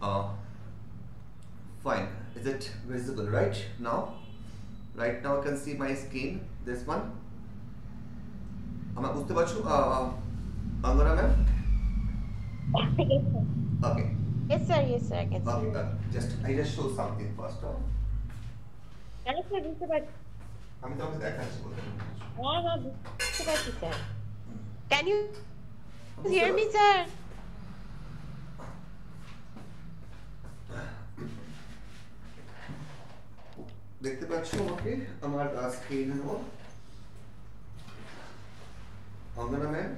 Uh, Fine. Is it visible right now? Right now I can see my screen. This one. Am I বুঝতে পারছো অঙ্গনা ma'am? Yes, sir. Okay. Yes, sir. Yes, sir. I can see Okay. you. I just show something first. Yes, sir. বুঝতে পারছি। আমি তোমাকে দেখাচ্ছি বলতে। হ্যাঁ, হ্যাঁ, বুঝতে পারছি, স্যার। Can you বুঝতে hear me, পারছি। sir? দেখতে পাচ্ছো আমাকে আমার স্ক্রিন হলো অঙ্গনা ম্যাম?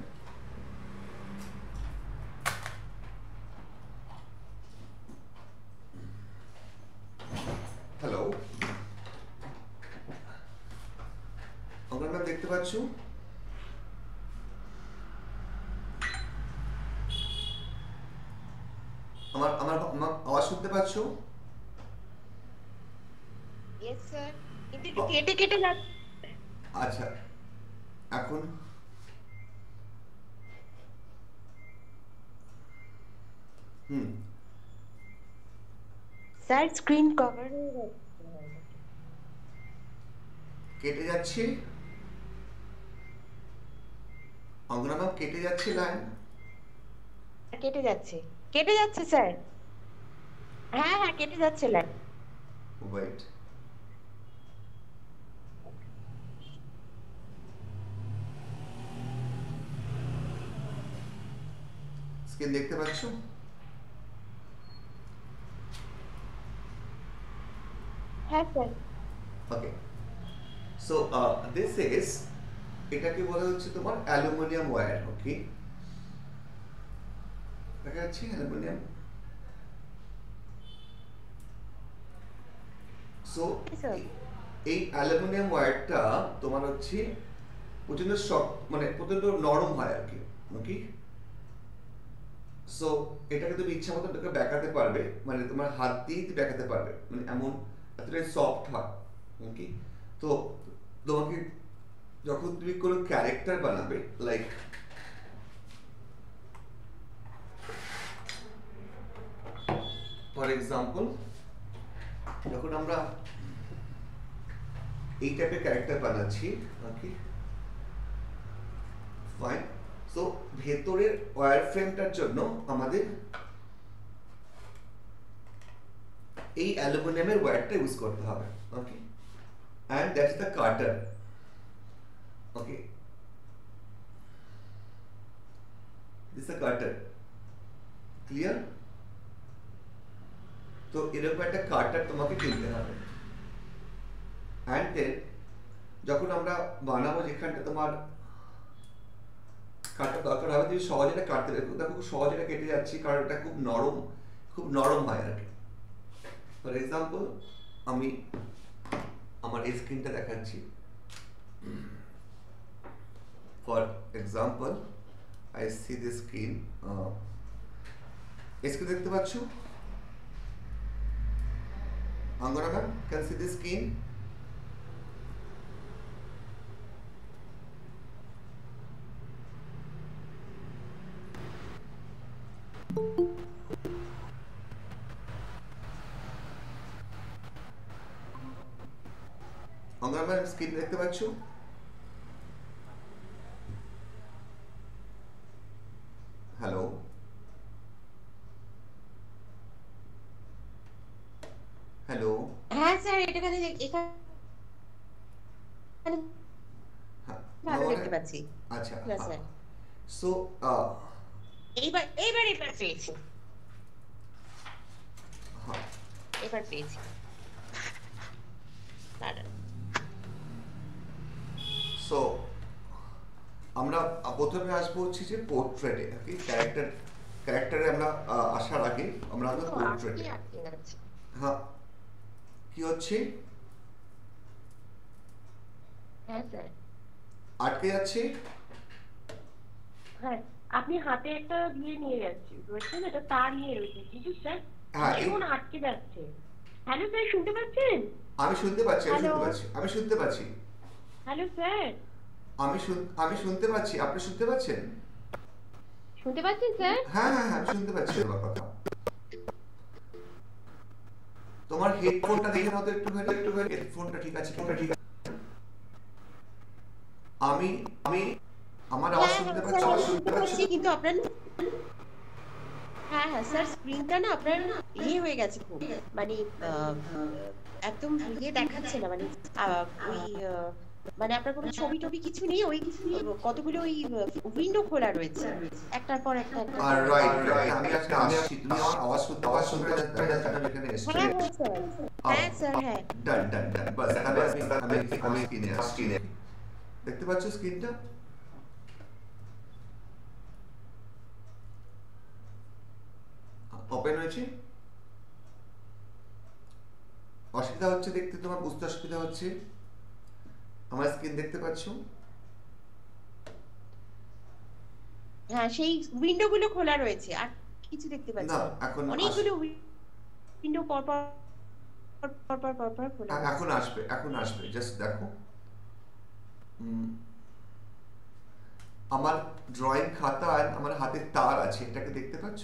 হ্যালো অঙ্গনা ম্যাম দেখতে পাচ্ছো? আমার আমার আমার আওয়াজ শুনতে পাচ্ছো? Yes, sir. কিন্তু একটু কেটে কেটে যাচ্ছে। আচ্ছা এখন হুম স্যার স্ক্রিন কভার হয়ে যাচ্ছে। কেটে যাচ্ছে অঙ্গনা ম্যাম কেটে যাচ্ছে লাইন কেটে যাচ্ছে। কেটে যাচ্ছে, স্যার। হ্যাঁ, হ্যাঁ, কেটে যাচ্ছে লাইন। ওয়েট স্ক্রিন দেখতে পাচ্ছো? হ্যাঁ, sir. Okay so this is এটাকে বলা হচ্ছে তোমার অ্যালুমিনিয়াম ওয়্যার ওকে দেখা যাচ্ছে অ্যালুমিনিয়াম সো Yes, sir. এই অ্যালুমিনিয়াম ওয়্যারটা তোমার হচ্ছে প্রচন্ড শক্ত মানে প্রচন্ড নরম হয় আর কি ওকে সো এটাকে তুমি ইচ্ছা মতো এটাকে বেঁকাতে পারবে মানে তোমার হাত দিয়ে বেঁকাতে পারবে মানে এমন এতটাই সফট হয় ওকে তো তোমাকে যখন তুমি কোনো ক্যারেক্টার বানাবে লাইক ফর এক্সাম্পল যখন আমরা এই টাইপের ক্যারেক্টার বানাচ্ছি ওকে ফাইন সো ভেতরের ওয়্যার ফ্রেমটার জন্য আমাদের এই অ্যালুমিনিয়ামের ওয়্যারটা ইউজ করতে হবে okay and that's the cutter okay this the cutter clear তো এরকম একটা কাটার তোমাকে কিনতে হবে অ্যান্ড দেন যখন আমরা বানাবো যেখানটা তোমার কাটার দরকার হবে তুমি সহজে এটা কাটতে দেখো দেখো খুব সহজে এটা কেটে যাচ্ছি কারণ এটা খুব নরম হয় আর কি ফর এক্সাম্পল আমি আমার এই স্ক্রিনটা দেখাচ্ছি for example I see this screen screen দেখতে পাচ্ছ Angana ma'am can see this screen Angana ma'am screen দেখতে পাচ্ছ হ্যালো হ্যালো হ্যাঁ, স্যার, এখানে হ্যাঁ ভালো দেখতে পাচ্ছি। আচ্ছা হ্যাঁ, স্যার। সো এইবার পেয়েছি। হ্যাঁ এবার পেয়েছি। দাঁড়ান। সো আমরা প্রথমে আসবো হচ্ছে যে পোর্ট্রেটে ওকে ক্যারেক্টারে আমরা আসার আগে আমরা আসবো পোর্ট্রেটে আটকে যাচ্ছে। হ্যাঁ কি হচ্ছে হ্যাঁ, স্যার। আটকে যাচ্ছে হ্যাঁ, আপনি হাতে একটা নিয়ে রয়েছেন, এটা তার নিয়ে রয়েছে কিছু, স্যার। হ্যাঁ ভীষণ আটকে যাচ্ছে। হ্যালো, স্যার, শুনতে পাচ্ছেন? আমি শুনতে পাচ্ছি হ্যালো। আমি শুনতে পাচ্ছি হ্যালো, স্যার। আমি শুনতে পাচ্ছি আপনি শুনতে পাচ্ছেন শুনতে পাচ্ছেন, স্যার? হ্যাঁ হ্যাঁ হ্যাঁ আমি শুনতে পাচ্ছি তোমার কথা তোমার হেডফোনটা দেখে নাও তো একটু হেডফোনটা ঠিক আছে কিনা? আমি আমি আমার আওয়াজ হ্যাঁ শুনতে হ্যাঁ পাচ্ছ? স্যার আওয়াজ আমি শুনতে শুনতে পাচ্ছ? পাচ্ছি, কিন্তু আপনার হ্যাঁ হ্যাঁ স্যার স্ক্রিনটা না আপনার হয়ে গেছে খুব, মানে আহ, একদম দেখাচ্ছে না, মানে ওই মানে আপনার কোনো ছবি টবি কিছু নেই, ওই কতগুলো ওই উইন্ডো খোলা রয়েছে, একটার পর একটা একটার আর পর একটা। রাইট রাইট আমি আজকে আসছি, তুমি আমার আওয়াজ শুনতে পাচ্ছ? আমি এখানে এসেছি। হ্যাঁ হ্যাঁ স্যার, হ্যাঁ স্যার হ্যাঁ। ডান ডান ডান, বাস তাহলে আমি স্ক্রিনে আসছি। দেখতে পাচ্ছ স্ক্রিনটা? ওপেন হয়েছে? অসুবিধা হচ্ছে দেখতে? তোমার বুঝতে অসুবিধা হচ্ছে? আমার স্ক্রিন দেখতে পাচ্ছ? হ্যাঁ সেই উইন্ডো গুলো খোলা রয়েছে, আর কিছু দেখতে পাচ্ছি না না, এখন অনেকগুলো উইন্ডো পর পর পর পর পর পর খোলা এখন রয়েছে। আসবে, এখন আসবে, জাস্ট দেখো। আমার ড্রয়িং খাতা আর আমার হাতে তার আছে, এটাকে দেখতে পাচ্ছ?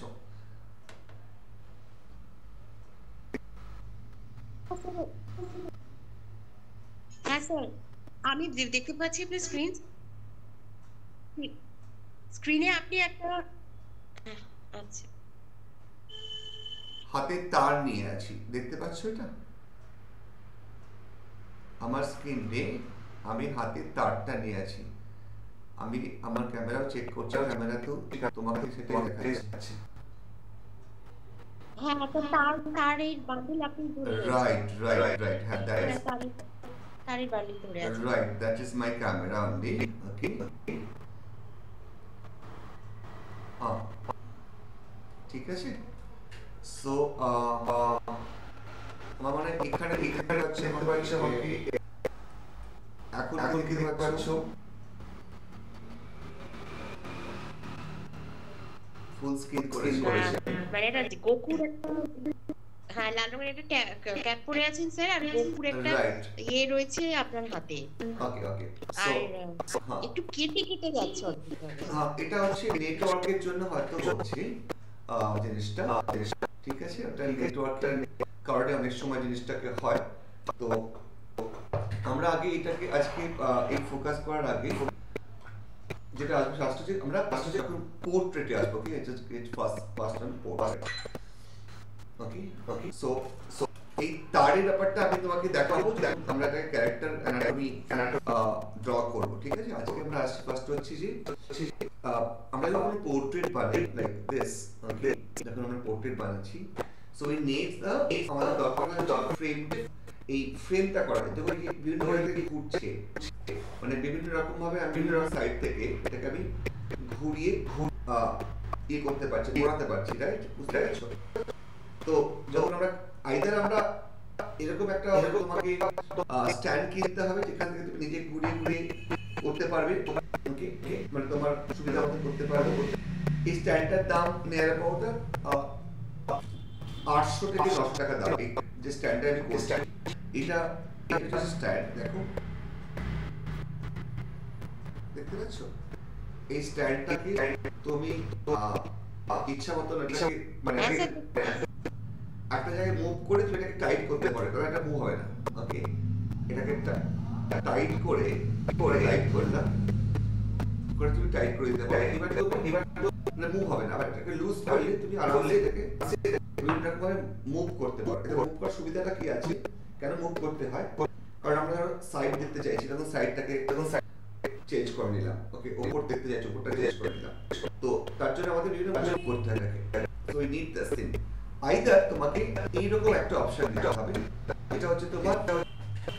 হ্যাঁ স্যার আমি দেখতে পাচ্ছি আপনার স্ক্রিনে আপনি একটা হ্যাঁ, আচ্ছা হাতে তার নিয়ে আছি, দেখতে পাচ্ছ এটা? আমার স্ক্রিনে আমি হাতে তারটা নিয়ে আছি। আমি আমার ক্যামেরাও চেক করছি, ক্যামেরাতেও তোমাকে সেটাই দেখাচ্ছে। হ্যাঁ একটা তারের বান্ডিল আপনি ধরে রয়েছেন। রাইট রাইট রাইট, হ্যাঁ দ্যাট হ্যাঁ ইজ তারের বান্ডিল ধরে আছেন। Right, that is my camera only. Okay, ঠিক আছে। সো আমার মানে এখানে হচ্ছে আমাকে এখন দেখতে পাচ্ছ ফুল স্ক্রিন করেছি। হ্যাঁ মানে এটা গোকুর একটা, হ্যাঁ লাল রঙের একটা ক্যাপ পরে আছেন স্যার, আর গোকুর একটা রাইট, রয়েছে আপনার হাতে। ওকে ওকে। সো আর হ্যাঁ একটু কেটে কেটে যাচ্ছে অদ্ভুতভাবে। হ্যাঁ, এটা হচ্ছে নেটওয়ার্কের জন্য হয়তো হচ্ছে জিনিসটা, ঠিক আছে? ওটা নেটওয়ার্কের কারণে অনেক সময় জিনিসটাকে হয়। তো আমরা আগে এটাকে আজকে এই ফোকাস করার আগে যেটা আসবে শাস্ত্র, যে আমরা এখন পোর্ট্রেটে আসবো, okay? It's first on portrait. Okay okay. So এই তারের ব্যাপারটা আমি তোমাকে দেখাবো, যে আমরা একটা ক্যারেক্টার অ্যানাটমি ড্র করব, ঠিক আছে? আজকে আমরা আসছি ফার্স্ট হচ্ছে যে আমরা যখন পোর্ট্রেট বানাই লাইক দিস, ওকে, যখন আমরা পোর্ট্রেট বানাচ্ছি, সো উই নিড আমাদের দরকার ফ্রেম, এই ফ্রেমটা করা। দেখো এই বিভিন্ন জায়গা থেকে ঘুরছে, মানে বিভিন্ন রকম ভাবে আমি বিভিন্ন সাইড থেকে এটাকে আমি ঘুরিয়ে ইয়ে করতে পারছি, ঘোরাতে পারছি, রাইট? বুঝতে পারছো? তো যখন আমরা আইদার আমরা এরকম একটা তোমাকে স্ট্যান্ড কিনতে হবে, যেখান থেকে তুমি নিজে ঘুরিয়ে ঘুরিয়ে করতে পারবে, ওকে, মানে তোমার সুবিধা মতো করতে পারবে। এই স্ট্যান্ডটার দাম নিয়ার অ্যাবাউট 800 থেকে 900 টাকা দাম। এই যে স্ট্যান্ডটা আমি করছি, এটা হচ্ছে স্ট্যান্ড, দেখো, দেখতে পাচ্ছ? এই স্ট্যান্ডটাকে তুমি ইচ্ছা মতো এটাকে মানে হ্যাঁ স্যার একটা জায়গায় মুভ করে তুমি এটাকে টাইট করতে পারো, তবে এটা মুভ হবে না, ওকে? এটাকে টাইট করে টাইট করলাম, করে তুমি টাইট করে দিতে পারো। এবার মানে মুভ হবে না। আবার এটাকে লুজ করলে তুমি আরামসে এটাকে বিভিন্ন রকম ভাবে মুভ করতে পারো। এটা মুভ করার সুবিধাটা কি আছে, কেন মুভ করতে হয়? কারণ আমরা ধরো সাইড দেখতে চাইছি, তখন সাইডটাকে চেঞ্জ করে নিলাম, ওকে? ওপর দেখতে চাইছি, ওপরটা চেঞ্জ করে নিলাম। তো তার জন্য আমাদের বিভিন্ন মুভ করতে হয় এটাকে। So we need this thing. Either তোমাকে এইরকম একটা অপশন দিতে হবে, এটা হচ্ছে তোমার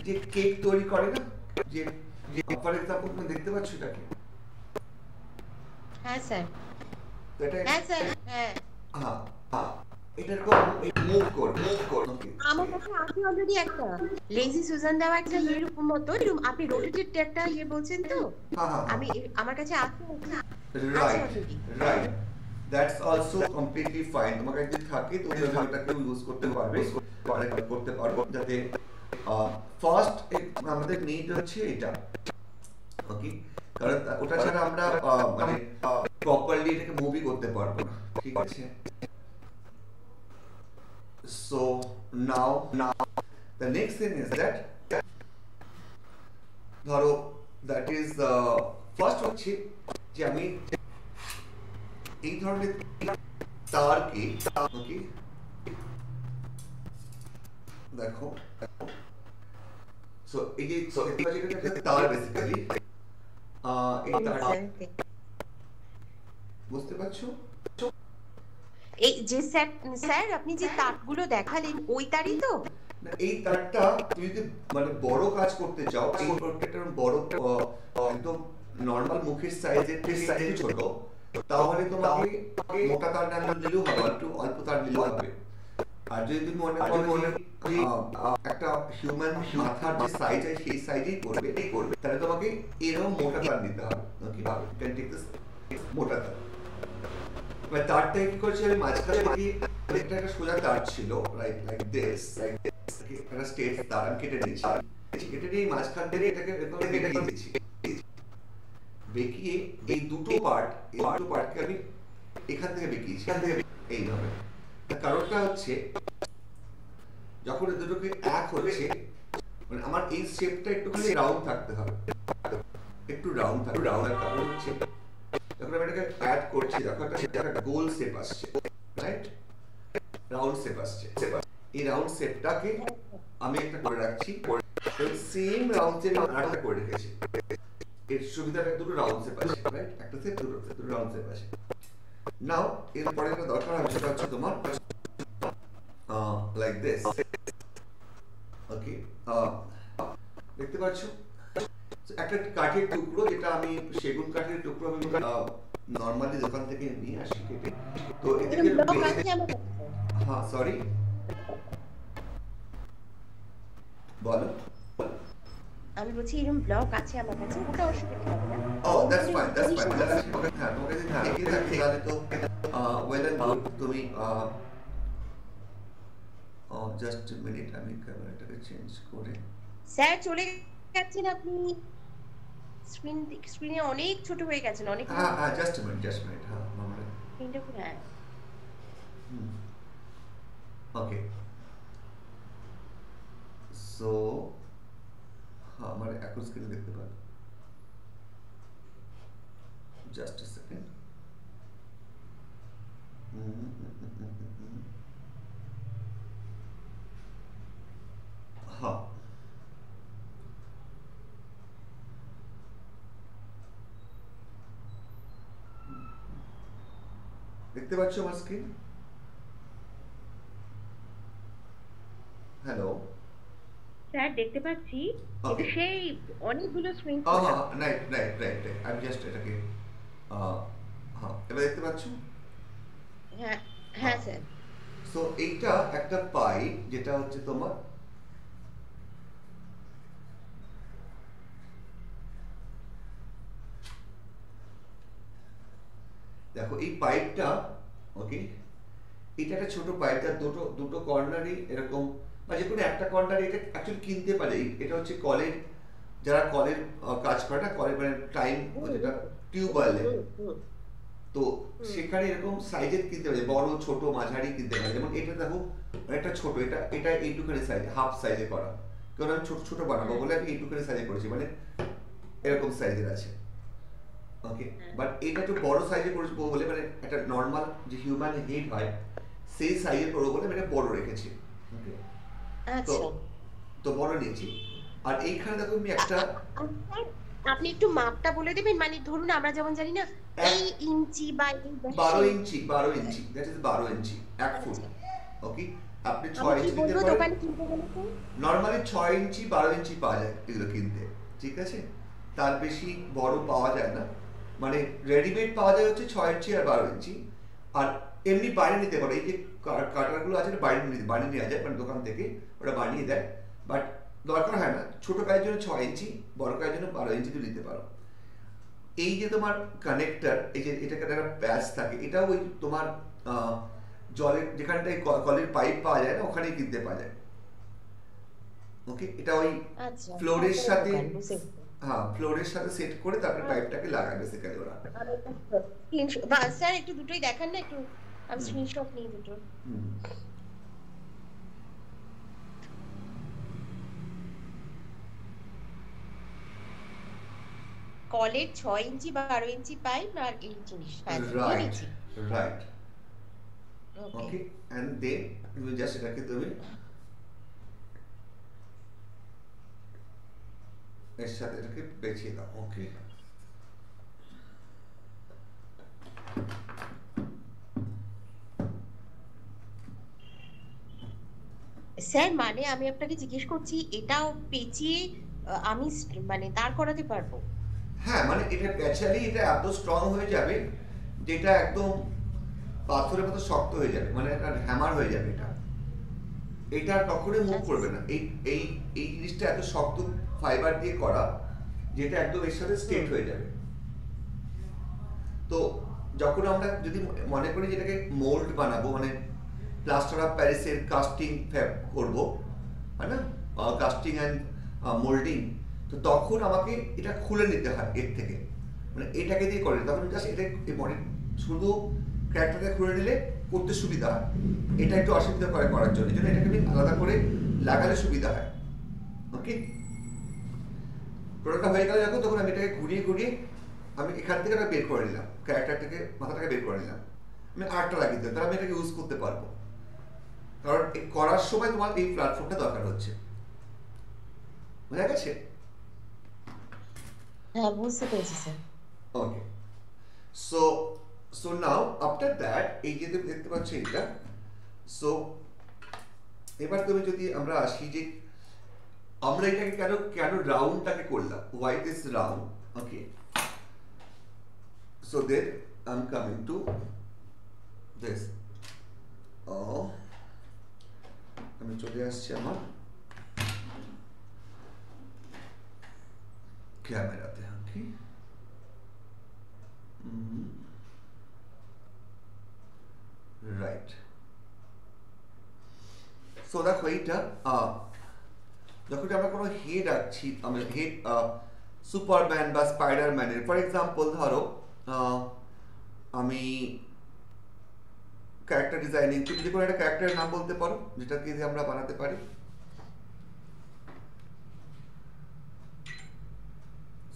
যে কেক তৈরি করে না, যে ফর এক্সাম্পল তুমি দেখতে পাচ্ছ এটাকে, হ্যাঁ স্যার তো এটা হ্যাঁ স্যার হ্যাঁ হ্যাঁ হ্যাঁ, এটা এরকম মুভ করবে, ওকে? আমার কাছে আছে অলরেডি একটা লেজি সুজান দেওয়া একটা এরকম মতো, এরকম আপনি রোটেটেড একটা বলছেন তো, হ্যাঁ হ্যাঁ আমি আমার কাছে আছে right already. Right, that's also completely fine. তোমার কাছে যদি থাকে তো তুমি ওটাকে ইউজ করতে পারবে, করতে পারবো, যাতে ফার্স্ট আমাদের নিড হচ্ছে এটা, ওকে? কারণ ওটা ছাড়া আমরা মানে প্রপারলি এটাকে মুভি করতে পারবো না, ঠিক আছে? So now the next thing is that ধরো that is first হচ্ছে যে আমি এই ধরনের তারকে ওকে দেখো সো এই যে এটা তার বেসিক্যালি এই তারটা বুঝতে পারছো এই যে স্যার আপনি যে তারগুলো দেখালেন ওই তারই তো এই তারটা তুমি যদি মানে বড় কাজ করতে চাও এই প্রত্যেকটা বড় একদম নরমাল মুখের সাইজের সাইজ ছোট তাহলে তোমাকে মোটা তার না নিলেও হবে একটু অল্প তার নিলেও হবে আর যদি তুমি মনে করো একটা হিউম্যান মাথার যে সাইজ আছে সেই সাইজেই করবে তাহলে তোমাকে এরকম মোটা তার নিতে হবে ওকে ক্যান টেক দিস মোটা তার মানে তারটা কি করছে আমি মাঝখানে একটা সোজা তার ছিল রাইট লাইক দিস একটা স্ট্রেট তার আমি কেটে নিয়েছি কেটে নিয়ে মাঝখান থেকে এটাকে বেঁকিয়ে দিয়েছি বেঁকিয়ে এই দুটো পার্টকে আমি এখান থেকে বেঁকিয়েছি এইভাবে কারণটা হচ্ছে যখন এই দুটোকে এক হচ্ছে মানে আমার এই শেপটা একটুখানি রাউন্ড থাকতে হবে একটু রাউন্ড কারণ হচ্ছে যখন আমি এটাকে অ্যাড করছি দেখো একটা গোল শেপ আসছে রাইট রাউন্ড শেপ আসছে এই রাউন্ড শেপটাকে আমি একটা করে রাখছি সেম রাউন্ড শেপ আরেকটা করে রেখেছি এর সুবিধাটা দুটো রাউন্ড শেপ আছে রাইট একটা শেপ দুটো রাউন্ড শেপ আছে নাও এরপরে একটা দরকার হবে সেটা হচ্ছে তোমার লাইক দিস ওকে দেখতে পাচ্ছ একটা কাঠের টুকরো যেটা আমি সেগুন কাঠের টুকরো আমি নরমালি দোকান থেকে নিয়ে আসি কেটে তো এদিকে হ্যাঁ সরি বলো আমি বলছি এরকম ব্লক আছে আমার কাছে ওটা অসুবিধা হবে না ও দ্যাটস ফাইন হ্যাঁ তোমার কাছে থেকে থাকে তাহলে তো ওয়েল এন্ড গুড তুমি জাস্ট এ মিনিট আমি ক্যামেরাটাকে চেঞ্জ করে স্যার চলে গেছেন আপনি স্ক্রিনে অনেক ছোট হয়ে গেছেন অনেক হ্যাঁ জাস্ট এ মিনিট হ্যাঁ আমরা স্ক্রিনটা পুরো হ্যাঁ ওকে সো হ্যাঁ আমার এখন স্ক্রিনে দেখতে পারো জাস্ট এ সেকেন্ড হ্যাঁ দেখতে পাচ্ছ আমার স্ক্রিন হ্যালো স্যার দেখতে পাচ্ছি কিন্তু সেই অনেকগুলো স্ক্রিন রাইট আমি জাস্ট এটাকে হ্যাঁ এবার দেখতে পাচ্ছ হ্যাঁ হ্যাঁ স্যার সো এইটা একটা পাইপ যেটা হচ্ছে তোমার দেখো এই পাইপটা ওকে এটা একটা ছোট পাইপ যার দুটো কর্নারই এরকম বা যে কোনো একটা কর্নার এটা অ্যাকচুয়ালি কিনতে পারে এটা হচ্ছে কলের যারা কলের কাজ করে না কলের মানে টাইম যেটা টিউবওয়েলে তো সেখানে এরকম সাইজের কিনতে পারে বড় ছোট মাঝারি কিনতে পারে যেমন এটা দেখো একটা ছোট এটা এইটুখানি সাইজ হাফ সাইজে করা কারণ আমি ছোট বানাবো বলে আমি এইটুখানি সাইজে করেছি মানে এরকম সাইজের আছে ওকে বাট এটা একটু বড় সাইজে করেছি বলে মানে একটা নর্মাল যে হিউম্যান হেড হয় সেই সাইজের করবো বলে মানে বড় রেখেছি ওকে তো বড় নিয়েছি আর এইখানে দেখো আমি একটা আপনি একটু মাপটা বলে দেবেন মানে ধরুন আমরা যেমন জানি না এই ইঞ্চি বা 12 inch that is 12 inch 1 foot okay আপনি 6 ইঞ্চি নিতে পারেন নরমালি 6 ইঞ্চি 12 ইঞ্চি পাওয়া যায় এগুলো কিনতে ঠিক আছে তার বেশি বড় পাওয়া যায় না মানে রেডিমেড পাওয়া যায় হচ্ছে 6 ইঞ্চি আর 12 ইঞ্চি আর এমনি বাইরে নিতে পারো এই যে কাটারগুলো আছে বানিয়ে নেওয়া যায় মানে দোকান থেকে ওটা বানিয়ে দেয় বাট দরকার হয় না ছোট কাজের জন্য 6 ইঞ্চি বড় কাজের জন্য 12 ইঞ্চি নিতে পারো এই যে তোমার কানেক্টর এই যে এটাকে একটা প্যাচ থাকে এটাও ওই তোমার জলের যেখানটায় কলের পাইপ পাওয়া যায় না ওখানেই কিনতে পাওয়া যায় ওকে এটা ওই ফ্লোরের সাথে হ্যাঁ ফ্লোরের সাথে সেট করে তারপরে পাইপটাকে লাগায় বেসিক্যালি ওরা স্যার একটু দুটোই দেখান না একটু আমি স্ক্রিনশট নিয়ে দুটো কলের 6 ইঞ্চি 12 ইঞ্চি পাইপ আর 39 আচ্ছা নিয়ে রাইট, নিচ্ছি। Right. Okay. Okay, and then তুমি জাস্ট এটাকে তুমি এর সাথে এটাকে পেঁচিয়ে দাও। ওকে, স্যার মানে আমি আপনাকে জিজ্ঞেস করছি এটাও পেঁচিয়ে আমি মানে দাঁড় করাতে পারবো? হ্যাঁ মানে এটা ন্যাচারালি এটা এত স্ট্রং হয়ে যাবে যেটা একদম পাথরের মতো শক্ত হয়ে যাবে, মানে একটা হ্যামার হয়ে যাবে এটা। এটা আর কখনোই মুভ আচ্ছা করবে না। এই এই এই জিনিসটা এত শক্ত ফাইবার দিয়ে করা যেটা একদম এর সাথে স্ট্রেট হুম হয়ে যাবে। তো যখন আমরা যদি মনে করি যেটাকে মোল্ড বানাবো, মানে প্লাস্টার অফ প্যারিসের কাস্টিং ফ্যাব করবো, হয় না, কাস্টিং অ্যান্ড মোল্ডিং, তো তখন আমাকে এটা খুলে নিতে হয় এর থেকে, মানে এটাকে দিয়ে করে তখন জাস্ট এটা শুধু ক্যারেক্টারকে খুলে নিলে করতে সুবিধা হয়। এটা একটু অসুবিধা করে করার জন্য, এই জন্য এটাকে আমি আলাদা করে লাগালে সুবিধা হয়। ওকে, প্রোডাক্টটা হয়ে গেলে যখন, তখন আমি এটাকে ঘুরিয়ে ঘুরিয়ে আমি এখান থেকে বের করে নিলাম, ক্যারেক্টারটাকে মাথাটাকে বের করে নিলাম, আমি আর্টটা লাগিয়ে দিলাম, তাহলে আমি এটাকে ইউজ করতে পারবো। কারণ এই করার সময় তোমার এই প্ল্যাটফর্মটা দরকার হচ্ছে, বুঝা গেছে? হ্যাঁ বুঝতে পেরেছি sir. Okay, so so now after that এই যে তুমি দেখতে পাচ্ছ এটা, সো এবার তুমি যদি আমরা আসি যে আমরা এটাকে কেন কেন রাউন্ডটাকে করলাম, why this round. Okay, so then I'm coming to this. আমি চলে আসছি আমার ক্যামেরাতে। ওকে, রাইট। সো দেখো এইটা যখন আমরা কোনো হেড আঁকছি, আমরা হেড সুপারম্যান বা স্পাইডারম্যানের, ফর এক্সাম্পল ধরো আমি ক্যারেক্টার ডিজাইনিং, তুমি যে কোনো একটা ক্যারেক্টারের নাম বলতে পারো যেটাকে দিয়ে আমরা বানাতে পারি।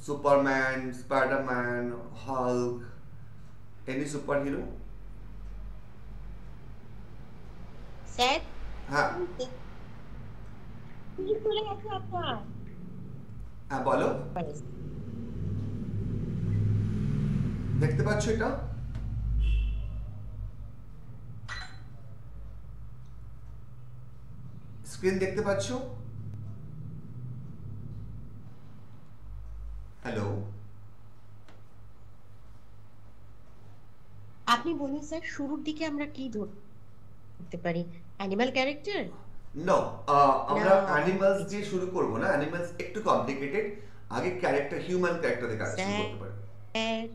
Superman, Spiderman, Hulk, any super hero. Sir হ্যাঁ কি চলে গেছে আপনার? হ্যাঁ বলো, দেখতে পাচ্ছ এটা? স্ক্রিন দেখতে পাচ্ছ? হ্যালো, আপনি বলুন স্যার শুরুর দিকে আমরা কি ধরতে পারি? Animal character? নো, না আমরা অন্য অ্যানিমালস কিছু? দিয়ে শুরু করব না, অ্যানিমালস একটু কমপ্লিকেটেড। আগে ক্যারেক্টার, হিউম্যান ক্যারেক্টার দিয়ে কাজ শুরু করতে পারি। স্যার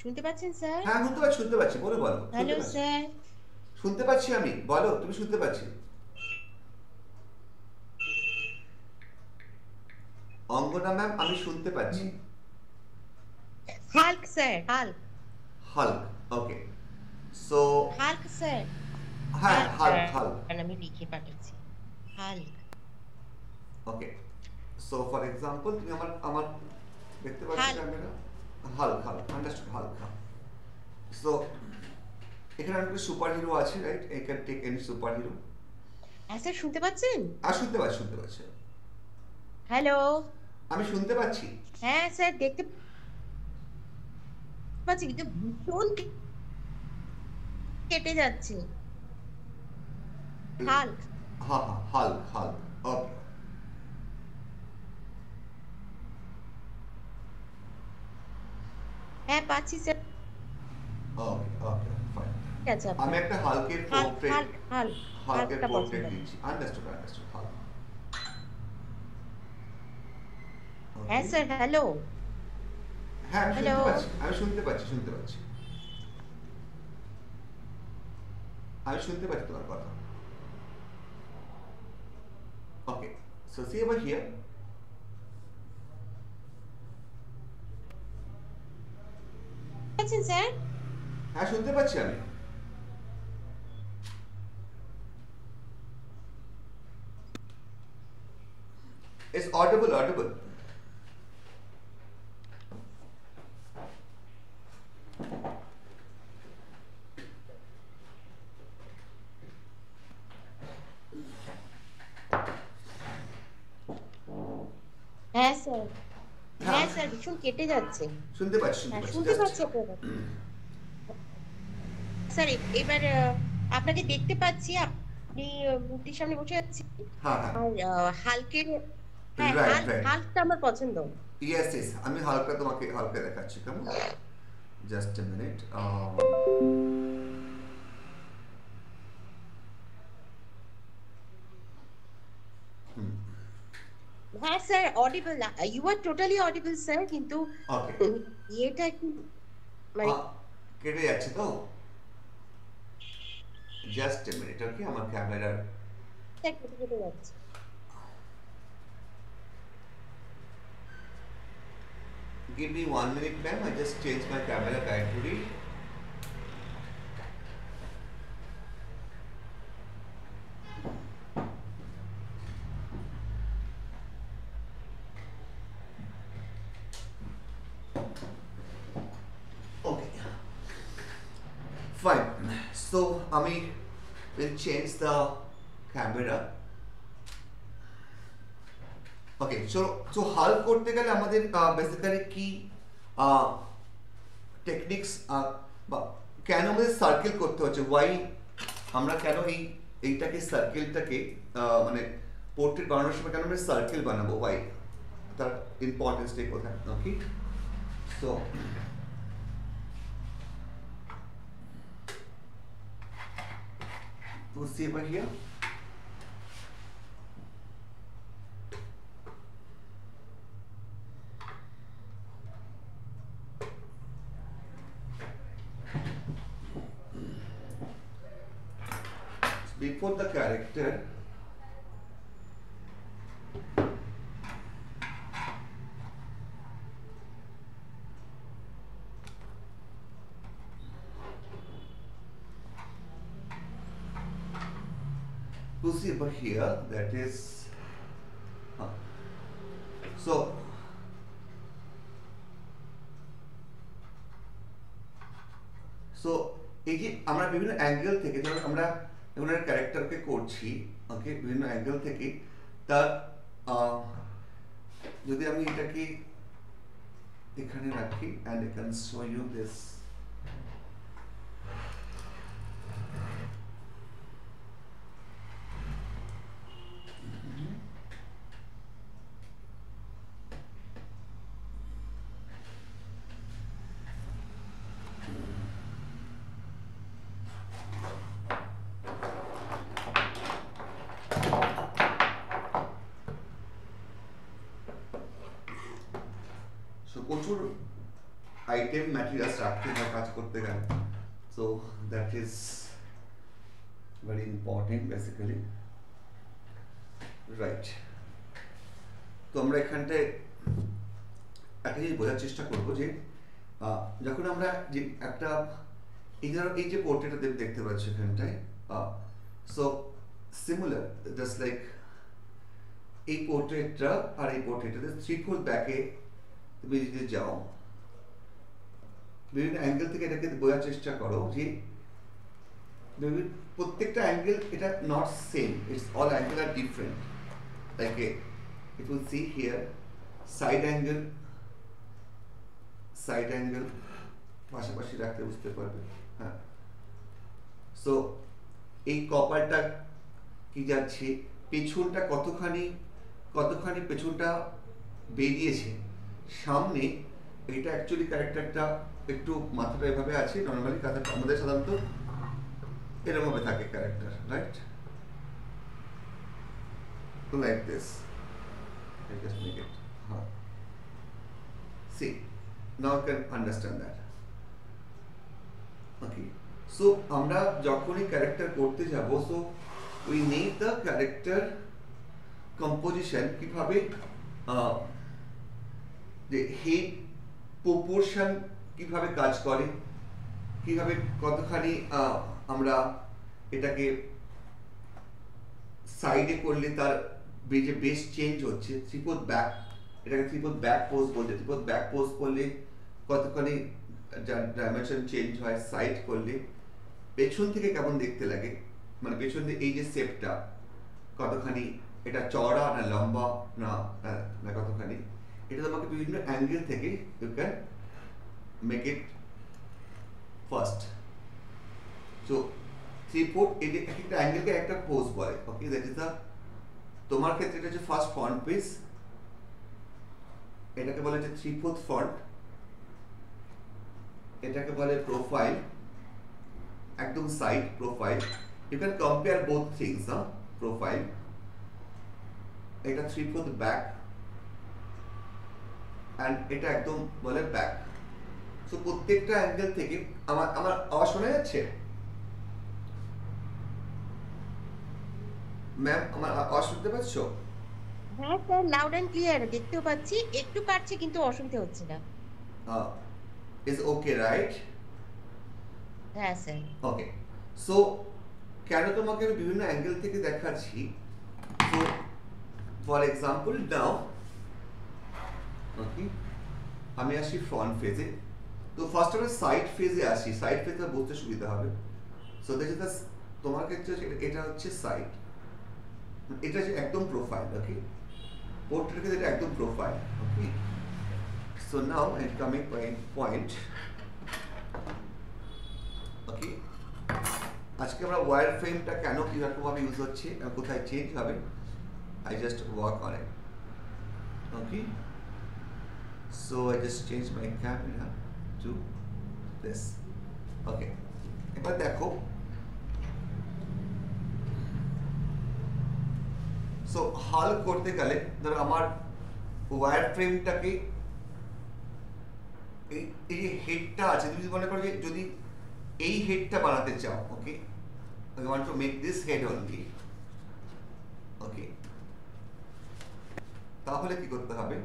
শুনতে পাচ্ছেন স্যার? হ্যাঁ শুনতে পাচ্ছি, বলো বলো, শুনতে হ্যালো পাচ্ছি, স্যার। শুনতে পাচ্ছি আমি, বলো তুমি শুনতে পাচ্ছি। অঙ্গনা ম্যাম আমি শুনতে পাচ্ছি। Hulk sir, Hulk. Hulk, okay, so Hulk sir. হ্যাঁ হাল্ক হাল্ক, স্যার হাল্ক, আমি লিখে পাঠাচ্ছি। Hulk. Okay. So for example তুমি আমার আমার দেখতে পাচ্ছ Hulk. Camera, Hulk, Hulk understood, Hulk, Hulk. So এখানে একটা সুপার হিরো আছে, right? I can take any superhero. হ্যাঁ স্যার শুনতে পাচ্ছেন? আর শুনতে পাচ্ছি, শুনতে পাচ্ছি, হ্যালো। আমি শুনতে পাচ্ছি। হ্যাঁ স্যার দেখতে পাচ্ছি কিন্তু ভীষণ কেটে যাচ্ছে। হাল্ক। হ্যাঁ হ্যাঁ, হাল্ক, হাল্ক, ওকে, হ্যাঁ পাচ্ছি স্যার। ওকে, ওকে, ফাইন। ঠিক আছে আমি আপনার। একটা হাল্কের হাল্ক পোর্ট্রেট, হাল্ক হাল্ক হাল্কের হাল্কটা পছন্দ পোর্ট্রেট আমার। দিচ্ছি। আন্ডারস্টুড, আন্ডারস্টুড, হাল্ক, হ্যাঁ ওকে। Sir hello. হ্যাঁ আমি হ্যালো। শুনতে পাচ্ছি, আমি শুনতে পাচ্ছি, শুনতে পাচ্ছি, আমি শুনতে পাচ্ছি তোমার কথা। ওকে, সো সি ওভার হিয়ার। আছেন স্যার? হ্যাঁ শুনতে পাচ্ছি আমি। It's audible, audible. হ্যাঁ স্যার, হ্যাঁ, হ্যাঁ স্যার, ভীষণ কেটে যাচ্ছে। শুনতে পাচ্ছি, শুনতে হ্যাঁ, পাচ্ছি, শুনতে জাস্ট পাচ্ছি আপনার কথা। স্যার এবার আপনাকে দেখতে পাচ্ছি, আপনি মূর্তির সামনে বসে আছেন। হ্যাঁ, হ্যাঁ, আর হালকের, হ্যাঁ রাইট, হাল্ক, রাইট, হাল্কটা আমার পছন্দ। ইয়েস, ইয়েস, আমি হালকা তোমাকে হালকা দেখাচ্ছি, কেমন, জাস্ট এ মিনিট। হ্যাঁ sir, audible, you are totally audible sir, কিন্তু ওকে, ইয়েটা একটু মানে কেটে যাচ্ছে তো, জাস্ট এ মিনিট, ওকে, আমার ক্যামেরার, কেটে কেটে যাচ্ছে। give me 1 minute ma'am, I just change my camera directory. Okay, fine, so আমি will change the camera. Okay, so হাল করতে গেলে আমাদের বেসিক্যালি কি টেকনিক্স, বা কেন আমাদের সার্কেল করতে হচ্ছে, ওয়াই আমরা কেন এইটাকে সার্কেলটাকে মানে পোর্ট্রেট বানানোর সময় কেন আমরা সার্কেল বানাবো, ওয়াই, তার ইম্পর্টেন্সটাই কোথায়, ওকে, so see over here. Before the character, you see over here, that is, so এই যে আমরা বিভিন্ন অ্যাঙ্গেল থেকে, ধরুন আমরা ওনার ক্যারেক্টারকে করছি, ওকে, বিভিন্ন অ্যাঙ্গেল থেকে, তার যদি আমি এটাকে এখানে রাখি, and I can show you this. প্রচুর আইটেম ম্যাটেরিয়ালস রাখতে হয় কাজ করতে গেলে, so that is very important basically, right. তো আমরা এখানটায় একটা জিনিস বোঝার চেষ্টা করবো যে যখন আমরা যে একটা এই যে পোর্ট্রেটটা দেখতে পাচ্ছি এখানটায়, সো সিমিলার, জাস্ট লাইক এই পোর্ট্রেটটা আর এই পোর্ট্রেটটাতে 3/4 ব্যাকে তুমি যদি যাও, বিভিন্ন অ্যাঙ্গেল থেকে এটাকে বোঝার চেষ্টা করো যে প্রত্যেকটা অ্যাঙ্গেল এটা not same, it's all angle are different, like it will see here side angle পাশাপাশি রাখতে বুঝতে পারবে, হ্যাঁ। সো এই কপারটা কি যাচ্ছে, পেছনটা কতখানি পেছনটা বেরিয়েছে, সামনে এটা অ্যাকচুয়ালি ক্যারেক্টারটা একটু মাথাটা এভাবে আছে, নর্মালি আমাদের সাধারণত এরকম ভাবে থাকে ক্যারেক্টার, রাইট, তো like this, I just make it, see, now you can understand that, okay, so আমরা যখনই ক্যারেক্টার করতে যাব, so we need the character composition, কিভাবে যে হেড প্রপোর্শন কিভাবে কাজ করে, কিভাবে কতখানি আমরা এটাকে সাইডে করলে তার যে বেস চেঞ্জ হচ্ছে, 3/4 ব্যাক, এটাকে 3/4 ব্যাক পোজ বলছে, 3/4 ব্যাক পোজ করলে কতখানি ডাইমেনশন চেঞ্জ হয়, সাইড করলে পেছন থেকে কেমন দেখতে লাগে, মানে পেছন থেকে এই যে শেপটা কতখানি এটা চওড়া না লম্বা না না কতখানি, এটা তোমাকে বিভিন্ন অ্যাঙ্গেল থেকে you can make it first. So 3/4 এটা একটা অ্যাঙ্গেলকে একটা পোজ বলে। ওকে, দ্যাট ইজ দ্য, তোমার ক্ষেত্রে এটা হচ্ছে ফার্স্ট ফ্রন্ট পিস, এটাকে বলে যে 3/4 ফ্রন্ট, এটাকে বলে প্রোফাইল, একদম side profile. You can compare both things. Profile, এটা 3/4 ব্যাক, অ্যান্ড এটা একদম বলে ব্যাক। সো প্রত্যেকটা অ্যাঙ্গেল থেকে আমার আমার আওয়াজ শোনা যাচ্ছে ম্যাম? আমার আওয়াজ শুনতে পাচ্ছ? হ্যাঁ স্যার, লাউড অ্যান্ড ক্লিয়ার দেখতেও পাচ্ছি, একটু কাটছে কিন্তু অসুবিধা হচ্ছে না। Is okay right? হ্যাঁ স্যার। ওকে, সো কেন তোমাকে আমি বিভিন্ন অ্যাঙ্গেল থেকে দেখাচ্ছি? সো ফর এক্সাম্পল নাও, ওকে, আমি আসি ফ্রন্ট ফেজে। তো ফার্স্ট আমরা সাইড ফেজে আসি, সাইড ফেজে বুঝতে সুবিধা হবে। সো দ্যাট ইজ দ্য, তোমার ক্ষেত্রে এটা হচ্ছে সাইড, এটা হচ্ছে একদম প্রোফাইল। ওকে, পোর্ট্রেট ক্ষেত্রে এটা একদম profile. Okay, so now I am coming point. Okay, আজকে আমরা ওয়্যার ফ্রেমটা কেন কিরকমভাবে ইউজ হচ্ছে, কোথায় চেঞ্জ হবে, I just work on it. Okay, so I just change my camera to this. Okay, এবার দেখো, সো হাল করতে গেলে ধরো আমার ওয়্যার ফ্রেমটাকে এই যে হেডটা আছে, তুমি মনে করো যে যদি এই হেডটা বানাতে চাও, ওকে, I want to make this head only. ওকে, তাহলে কি করতে হবে?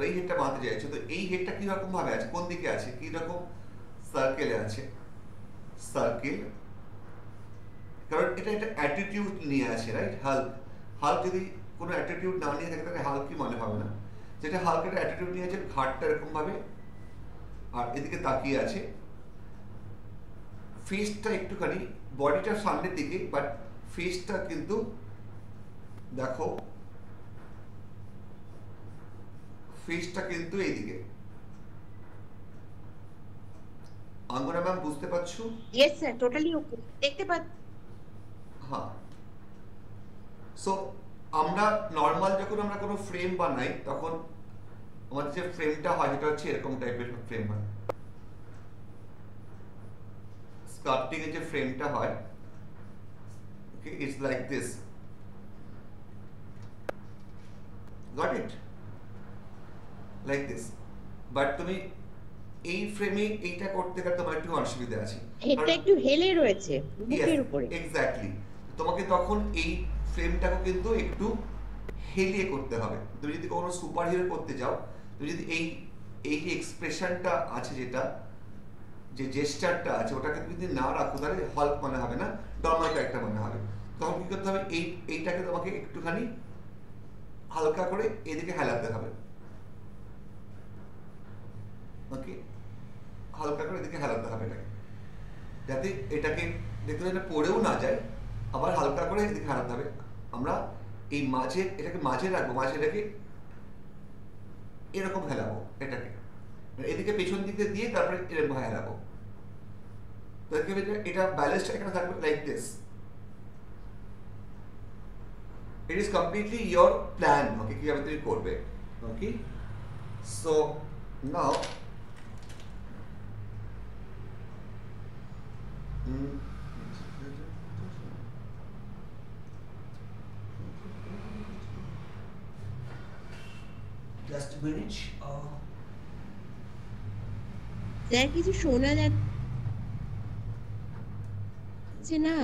এই হেডটা বানাতে চাইছো, তো এই হেডটা কি রকম ভাবে আছে, কোন দিকে আছে, কি রকম সার্কেলে আছে, সার্কেল, কারণ এটা একটা অ্যাটিটিউড নিয়ে আছে, রাইট? হাল্ক, হাল্ক যদি কোনো অ্যাটিটিউড না নিয়ে থাকে তাহলে হাল্ক কি মনে হবে না, যেটা হাল্ক একটা অ্যাটিটিউড নিয়ে আছে, ঘাটটা এরকম ভাবে আর এদিকে তাকিয়ে আছে, ফেসটা একটুখানি, বডিটা সামনের দিকে, বাট ফেসটা কিন্তু দেখো, ফেসটা কিন্তু এইদিকে। অঙ্গনা ম্যাম বুঝতে পারছো? ইয়েস স্যার, টোটালি ওকে, দেখতে পাচ্ছি। হ্যাঁ, সো আমরা নর্মাল যখন আমরা কোনো ফ্রেম বানাই তখন আমাদের যে ফ্রেমটা হয় সেটা হচ্ছে এরকম টাইপের ফ্রেম হয়। স্কাল্পটিং এর যে ফ্রেমটা হয়, okay, it's like this, got it, like this. But তুমি এই ফ্রেমে এইটা করতে গেলে তোমার একটু অসুবিধা আছে, হেডটা একটু হেলে রয়েছে বুকের উপরে। এক্স্যাক্টলি, তোমাকে তখন এই ফ্রেমটাকে কিন্তু একটু হেলিয়ে করতে হবে। তুমি যদি কোনো সুপার হিরো করতে যাও, তুমি যদি এই এই যে এক্সপ্রেশনটা আছে, যেটা যে জেস্টারটা আছে, ওটাকে তুমি যদি না রাখো তাহলে হল্ক মনে হবে না, নর্মাল ক্যারেক্টার মনে হবে। তখন কি করতে হবে, এইটাকে তোমাকে একটুখানি হালকা করে এদিকে হেলাতে হবে। ওকে, হালকা করে এদিকে হেলাতে হবে এটাকে, যাতে এটাকে দেখতে এটা পড়েও না যায়, আবার হালকা করে এদিকে হেলাতে হবে। আমরা এই মাঝে এটাকে মাঝে রাখবো, মাঝে রেখে এরকম হেলাবো এটাকে, এদিকে পেছন দিকে দিয়ে তারপরে এরকম হেলাবো। তো এটা ব্যালেন্সটা এখানে থাকবে like this. It is completely your plan, okay, কিভাবে তুমি করবে। Okay, so now just a minute. Sir কিছু শোনা যাচ্ছে না।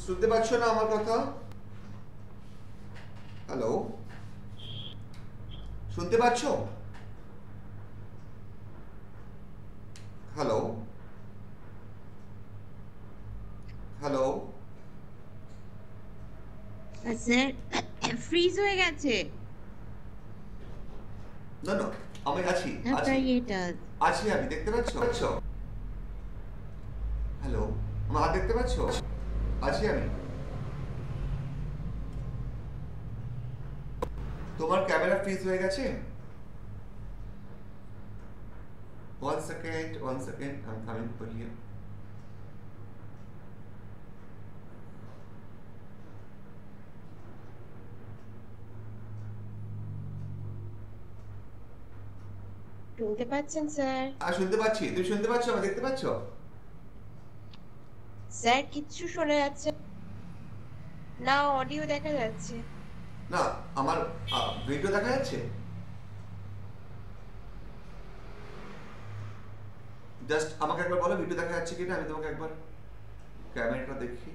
শুনতে পাচ্ছ না আমার কথা? হ্যালো, শুনতে পাচ্ছ? হ্যালো, হ্যালো, স্যার ফ্রিজ হয়ে গেছে। না না, আমি আছি, আপনার এটা আছি, আমি দেখতে পাচ্ছ? হ্যালো, আমার হাত দেখতে পাচ্ছ? আছি আমি। তোমার ক্যামেরা ফ্রিজ হয়ে গেছে? 1 second, 1 second, I'm coming for here. শুনতে পাচ্ছেন স্যার? শুনতে পাচ্ছি, তুমি শুনতে পাচ্ছ, আমাকে দেখতে পাচ্ছ? স্যার কিচ্ছু শোনা যাচ্ছে না, অডিও দেখা যাচ্ছে। না, আমার ভিডিও দেখা যাচ্ছে। জাস্ট আমাকে একবার বলো ভিডিও দেখা যাচ্ছে কিনা, আমি তোমাকে একবার ক্যামেরাটা দেখি।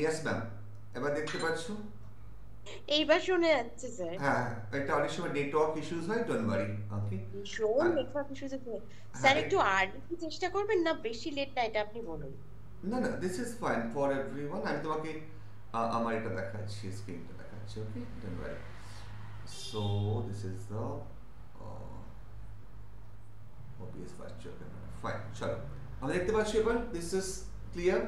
ইয়েস ম্যাম, এবার দেখতে পাচ্ছ? এইবার শোনা যাচ্ছে স্যার। হ্যাঁ, এটা অনেক সময় নেটওয়ার্ক ইস্যুস হয়, ডোন্ট ওয়ারি। ওকে, ভীষণ নেটওয়ার্ক ইস্যুস আছে স্যার। হ্যাঁ, একটু আর্লি কি চেষ্টা করবেন না বেশি লেট না, এটা আপনি বলুন। না না, this is fine for everyone. আমি তোমাকে আমার এটা দেখাচ্ছি, স্ক্রিনটা দেখাচ্ছি। Okay, don't worry. So this is the OBS virtual camera. Fine, চলো আমরা দেখতে পাচ্ছি এবার। This is clear,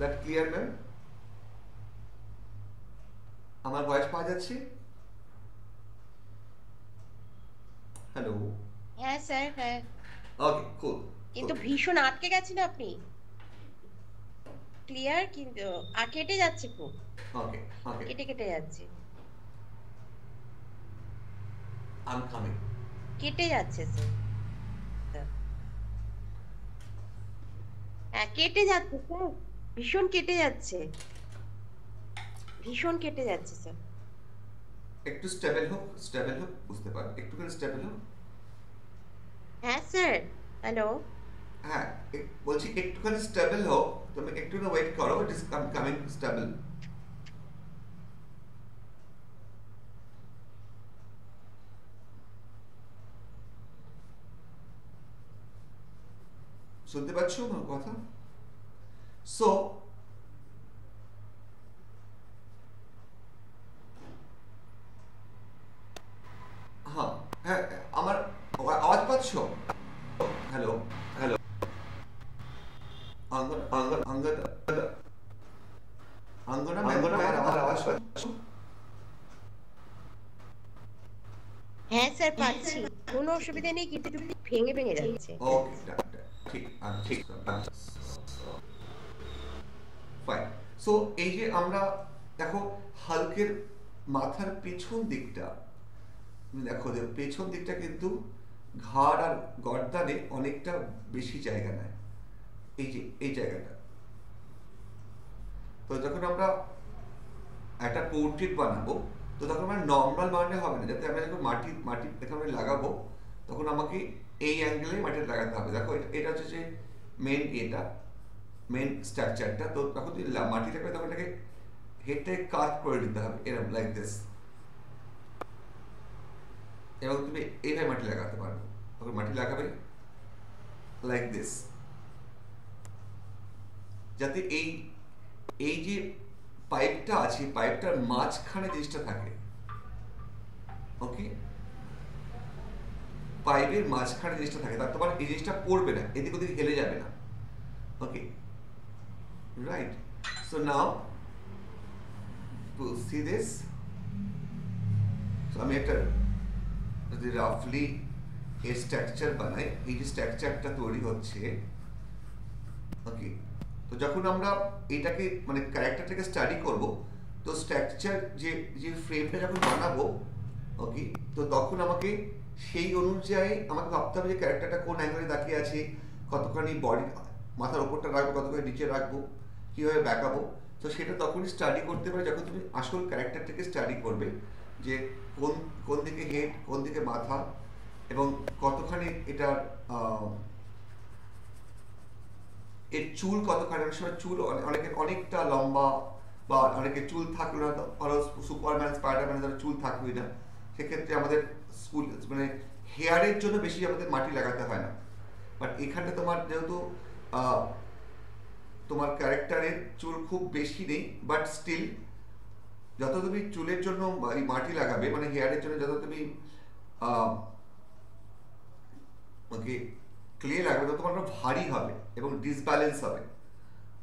that clear ma'am? আমার ভয়েস পাওয়া যাচ্ছে? হ্যালো? হ্যাঁ স্যার, হ্যাঁ। ওকে, কুল। কিন্তু ভীষণ আটকে গেছেন আপনি। ক্লিয়ার কিন্তু কেটে যাচ্ছে খুব, ওকে ওকে, কেটে কেটে যাচ্ছে, আই এম কামিং। কেটে যাচ্ছে স্যার। হ্যাঁ কেটে যাচ্ছে স্যার, ভীষণ কেটে যাচ্ছে, ভীষণ কেটে যাচ্ছে স্যার। একটু স্টেবল হোক, স্টেবল হোক, বুঝতে পারো, একটুখানি স্টেবল হোক। হ্যাঁ স্যার, হ্যালো। হ্যাঁ, বলছি একটুখানি স্টেবল হোক, তুমি একটু না ওয়েট করো, ইট ইজ কামিং স্টেবল। শুনতে পাচ্ছ আমার কথা? সো হ্যাঁ হ্যাঁ, আমার আওয়াজ পাচ্ছ? হ্যালো হ্যালো, অঙ্গনা অঙ্গনা অঙ্গনা অঙ্গনা অঙ্গনা, আমার আওয়াজ পাচ্ছ? হ্যাঁ স্যার পাচ্ছি, কোনো অসুবিধা নেই, কিন্তু একটু ভেঙে ভেঙে যাচ্ছে। ওকে, ঠিক, আমি ঠিক। ফাইন। সো এই যে আমরা দেখো হালকের মাথার পেছন দিকটা, দেখো যে পেছন দিকটা কিন্তু ঘাড় আর গর্দানে অনেকটা বেশি জায়গা নেয়, এই যে এই জায়গাটা। তো যখন আমরা একটা পোর্ট্রেট বানাবো, তো তখন আমরা নর্মাল বানালে হবে না, যাতে আমরা যখন মাটি মাটি এখানে লাগাবো, তখন আমাকে এই অ্যাঙ্গেলে মাটিটা লাগাতে হবে। দেখো এটা হচ্ছে যে মেন, এটা মেন স্ট্রাকচারটা। তো তখন যদি মাটি থাকবে, তখন এটাকে হেডটাকে কাট করে দিতে হবে, এরকম লাইক দিস। এবং তুমি এইভাবে মাটি লাগাতে পারবে, তখন মাটি লাগাবে লাইক দিস, যাতে এই এই যে পাইপটা আছে, পাইপটার মাঝখানে জিনিসটা থাকে। ওকে, পাইপের মাঝখানে জিনিসটা থাকে, তার তোমার এই জিনিসটা পড়বে না, এদিক ওদিক হেলে যাবে না। Okay, right. So now see this. আমি একটা যদি রাফলি এর স্ট্রাকচার বানাই, এই যে স্ট্রাকচারটা তৈরি হচ্ছে। ওকে, তো যখন আমরা এটাকে মানে ক্যারেক্টারটাকে স্টাডি করব, তো স্ট্রাকচার যে যে ফ্রেমটা যখন বানাবো, ওকে, তো তখন আমাকে সেই অনুযায়ী আমাকে ভাবতে হবে যে ক্যারেক্টারটা কোন অ্যাঙ্গেলে তাকিয়ে আছে, কতখানি বডি মাথার ওপরটা রাখবো, কতখানি নিচে রাখবো, কীভাবে ব্যাকাবো। তো সেটা তখনই স্টাডি করতে পারে যখন তুমি আসল ক্যারেক্টারটাকে স্টাডি করবে। যে কোন কোন দিকে হেড, কোন দিকে মাথা, এবং কতখানি এটার এর চুল কতখানি। অনেক সময় চুল অনেকের অনেকটা লম্বা, বা অনেকের চুল থাকলো না, ধরো সুপারম্যান স্পাইডারম্যান ধরো চুল থাকবেই না, সেক্ষেত্রে আমাদের স্কুল মানে হেয়ারের জন্য বেশি আমাদের মাটি লাগাতে হয় না। বাট এখানটা তোমার যেহেতু আহ, তোমার ক্যারেক্টারের চুল খুব বেশি নেই, বাট স্টিল যত তুমি চুলের জন্য এই মাটি লাগাবে, মানে হেয়ারের জন্য যত তুমি ওকে ক্লে লাগবে, তত তোমার ভারী হবে এবং ডিসব্যালেন্স হবে।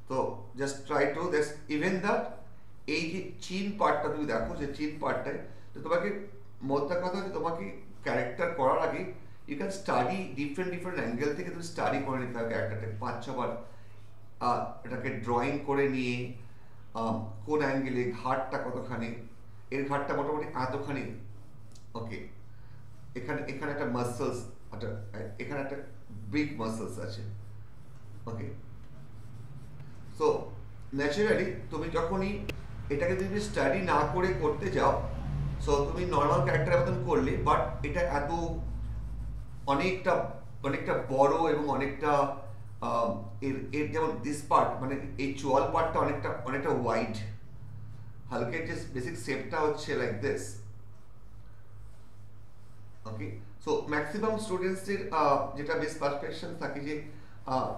তো just try to that's even that এই যে চিন পার্টটা তুমি দেখো, যে চিন পার্টটায় তো তোমাকে মোদ্দা কথা হচ্ছে, তোমাকে ক্যারেক্টার করার আগে you can study different different angle থেকে তুমি স্টাডি করে নিতে হবে ক্যারেক্টারটাকে 5-6 বার। এটাকে ড্রয়িং করে নিয়ে কোন অ্যাঙ্গেলে ঘাটটা কতখানি, এর ঘাটটা মোটামুটি এতখানি, ওকে এখানে এখানে একটা মাসলস, একটা এখানে একটা বিগ মাসলস আছে, ওকে। সো ন্যাচারালি তুমি যখনই এটাকে যদি স্টাডি না করে করতে যাও, সো তুমি নর্মাল ক্যারেক্টারের মতন করলে, বাট এটা এত অনেকটা অনেকটা বড় এবং অনেকটা এর এর যেমন দিস পার্ট মানে এই চোয়াল পার্টটা অনেকটা অনেকটা ওয়াইড, হালকা যে বেসিক শেপটা হচ্ছে like this, okay. So maximum স্টুডেন্টসদের যেটা বেশ পারসেপশন থাকে যে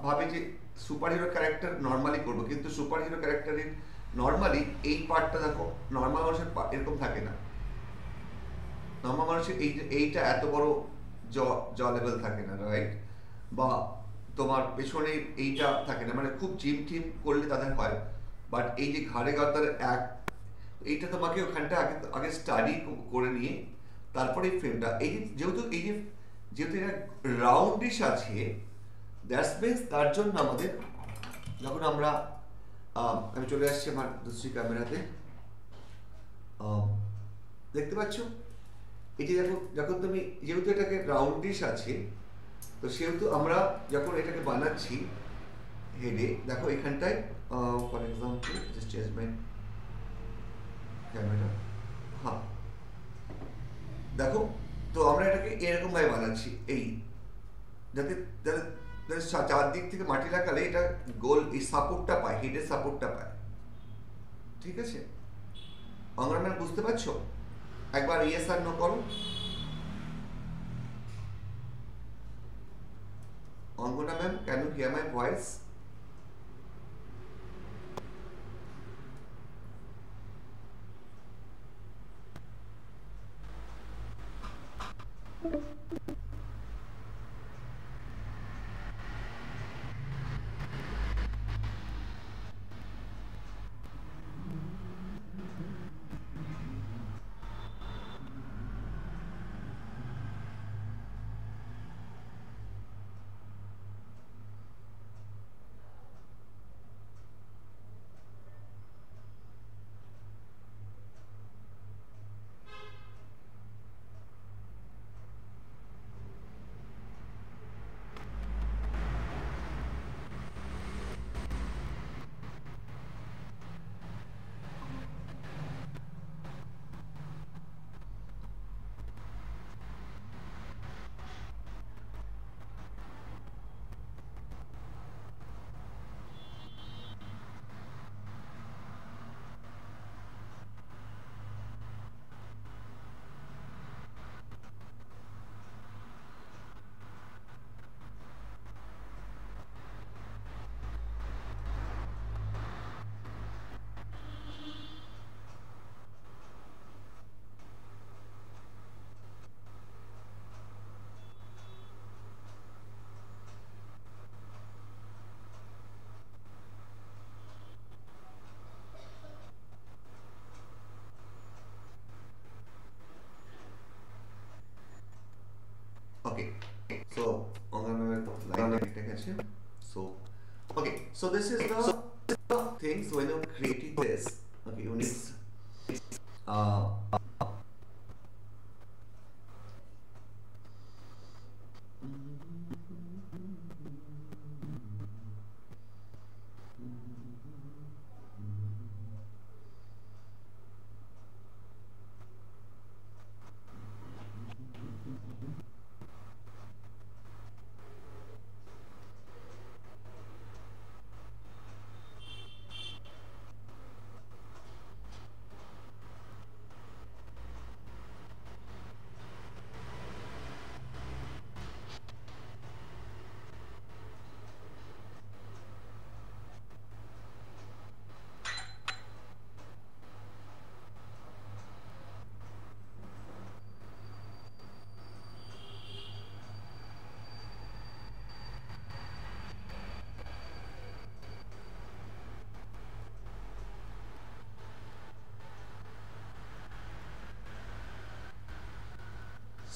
ভাবে যে সুপার হিরো ক্যারেক্টার নর্মালি করবো, কিন্তু সুপার হিরো ক্যারেক্টারের নর্মালি এই পার্টটা দেখো নর্মাল মানুষের এরকম থাকে না। নর্মাল মানুষের এইটা এত বড় জ জ লেভেল থাকে না, রাইট? বা তোমার পেছনে এইটা থাকে না, মানে খুব জিম টিম করলে তাদের হয়। বাট এই যে ঘাড়ে গর্দার এক, এইটা তোমাকে ওখানটা আগে আগে স্টাডি করে নিয়ে তারপরে এই ফ্রেমটা, এই যে যেহেতু এই যে যেহেতু এটা রাউন্ডিশ আছে, দ্যাটস মিনস তার জন্য আমাদের যখন আমরা আমি চলে আসছি আমার দূসরি ক্যামেরাতে, দেখতে পাচ্ছ এটি দেখো, যখন তুমি যেহেতু এটাকে রাউন্ডিশ আছে, তো সেহেতু আমরা যখন এটাকে বানাচ্ছি হেডে, দেখো এখানটায় for example just change my camera, হ্যাঁ দেখো, তো আমরা এটাকে এরকম ভাবে বানাচ্ছি, এই যাতে যাতে চারদিক থেকে মাটি লাগালে এটা গোল এই সাপোর্টটা পায়, হেডের সাপোর্টটা পায়, ঠিক আছে? অঙ্গনা ম্যাম বুঝতে পারছো? একবার ইয়েস আর নো করো। Angana ma'am, can you hear my voice? Okay, so so okay, so this is the things when you're creating this. Okay, you need uh,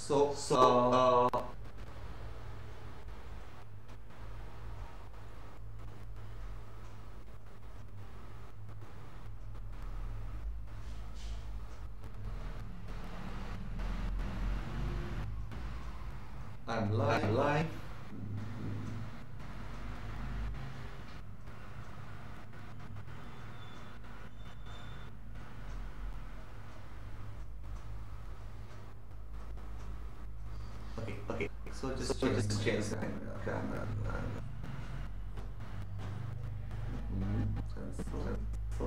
So I'm live. Okay. So just change the camera. So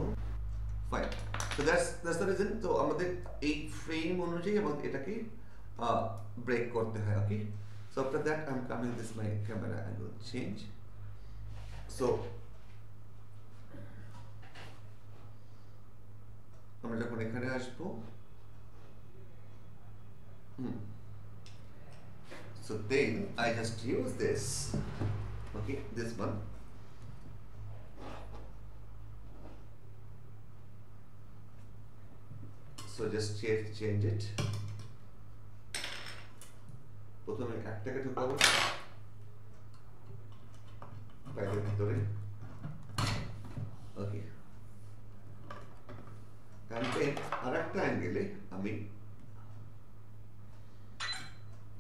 fine. So that's the reason. তো আমাদের এই frame অনুযায়ী আমাদের এটাকে break করতে হয়. Okay. So after that I'm coming this my camera angle change. So আমরা যখন এখানে আসবো so then I just use this, okay, this one. So just change it. প্রথমে একটাকে ঢুকাবো বাইরের ভিতরে, ওকে, and then আরেকটা অ্যাঙ্গেলে আমি